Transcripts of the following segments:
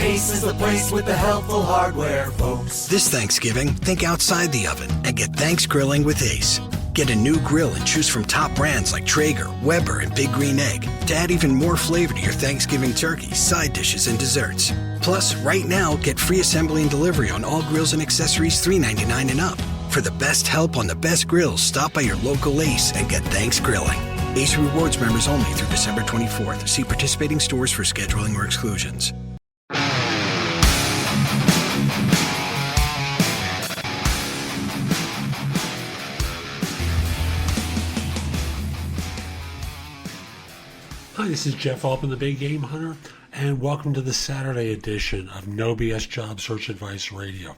Ace is the place with the helpful hardware, folks. This Thanksgiving, think outside the oven and get Thanks Grilling with Ace. Get a new grill and choose from top brands like Traeger, Weber, and Big Green Egg to add even more flavor to your Thanksgiving turkey, side dishes, and desserts. Plus, right now, get free assembly and delivery on all grills and accessories $3.99 and up. For the best help on the best grills, stop by your local Ace and get Thanks Grilling. Ace Rewards members only through December 24th. See participating stores for scheduling or exclusions. Hi, this is Jeff Altman, the Big Game Hunter, and welcome to the Saturday edition of No BS Job Search Advice Radio.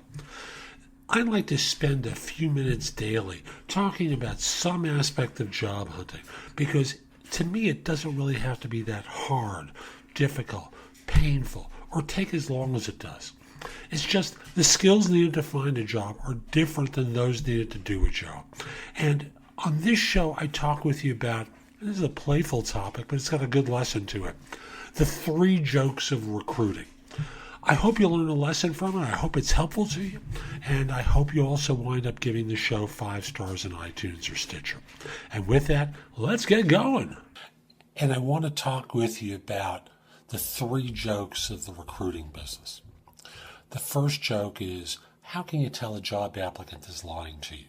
I like to spend a few minutes daily talking about some aspect of job hunting because to me it doesn't really have to be that hard, difficult, painful, or take as long as it does. It's just the skills needed to find a job are different than those needed to do a job. And on this show I talk with you about, this is a playful topic, but it's got a good lesson to it, the 3 jokes of recruiting. I hope you learn a lesson from it. I hope it's helpful to you. And I hope you also wind up giving the show 5 stars in iTunes or Stitcher. And with that, let's get going. And I want to talk with you about the 3 jokes of the recruiting business. The first joke is, how can you tell a job applicant is lying to you?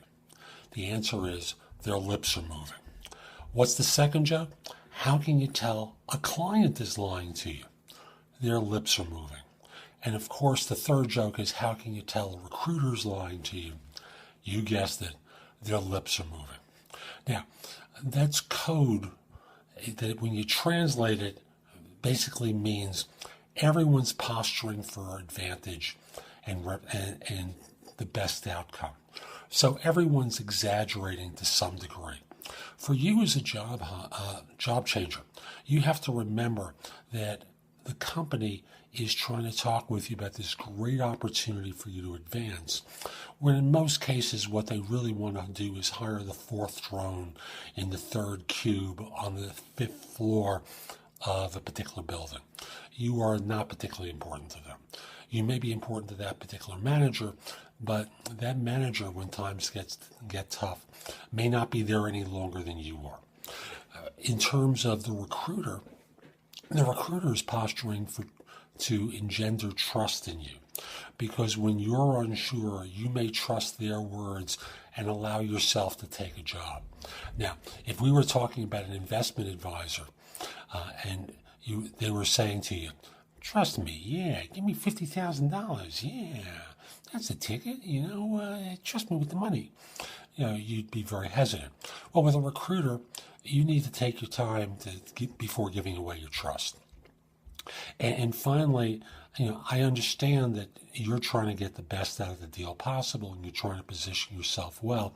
The answer is, their lips are moving. What's the second joke? How can you tell a client is lying to you? Their lips are moving. And of course, the third joke is, how can you tell a recruiter's lying to you? You guessed it, their lips are moving. Now, that's code that when you translate it, basically means everyone's posturing for advantage and the best outcome. So everyone's exaggerating to some degree. For you as a job changer, you have to remember that the company is trying to talk with you about this great opportunity for you to advance, when in most cases what they really want to do is hire the 4th drone in the 3rd cube on the 5th floor of a particular building. You are not particularly important to them. You may be important to that particular manager, but that manager, when times get tough, may not be there any longer than you are. In terms of the recruiter is posturing to engender trust in you, because when you're unsure, you may trust their words and allow yourself to take a job. Now, if we were talking about an investment advisor and they were saying to you, trust me, yeah, give me $50,000, yeah, that's a ticket, trust me with the money. You'd be very hesitant. Well, with a recruiter, you need to take your time before giving away your trust. And finally, I understand that you're trying to get the best out of the deal possible and you're trying to position yourself well.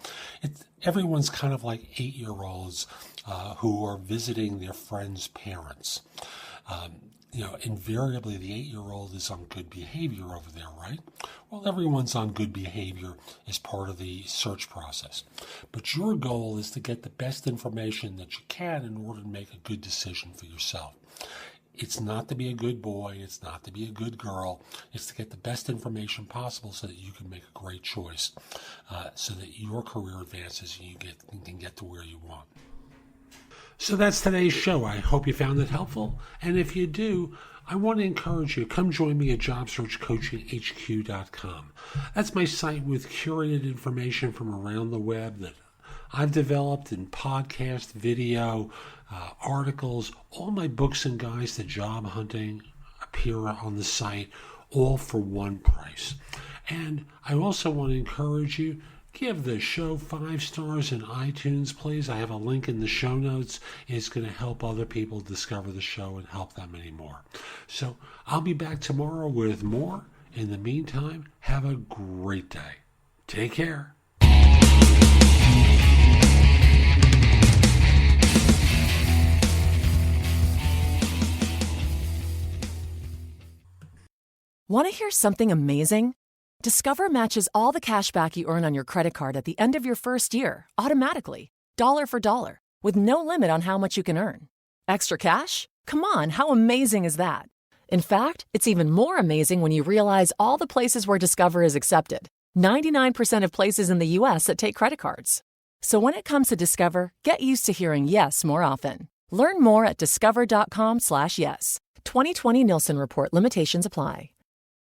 Everyone's kind of like 8-year-olds who are visiting their friends' parents. Invariably the 8-year-old is on good behavior over there, right? Well, everyone's on good behavior as part of the search process. But your goal is to get the best information that you can in order to make a good decision for yourself. It's not to be a good boy, it's not to be a good girl, it's to get the best information possible so that you can make a great choice, so that your career advances and you can get to where you want. So that's today's show. I hope you found it helpful. And if you do, I want to encourage you, come join me at JobSearch.CoachingHQ.com. That's my site with curated information from around the web that I've developed in podcast, video, articles. All my books and guides to job hunting appear on the site, all for one price. And I also want to encourage you, give the show 5 stars in iTunes, please. I have a link in the show notes. It's going to help other people discover the show and help them anymore. So I'll be back tomorrow with more. In the meantime, have a great day. Take care. Want to hear something amazing? Discover matches all the cash back you earn on your credit card at the end of your first year, automatically, dollar for dollar, with no limit on how much you can earn. Extra cash? Come on, how amazing is that? In fact, it's even more amazing when you realize all the places where Discover is accepted. 99% of places in the U.S. that take credit cards. So when it comes to Discover, get used to hearing yes more often. Learn more at discover.com/yes. 2020 Nielsen Report limitations apply.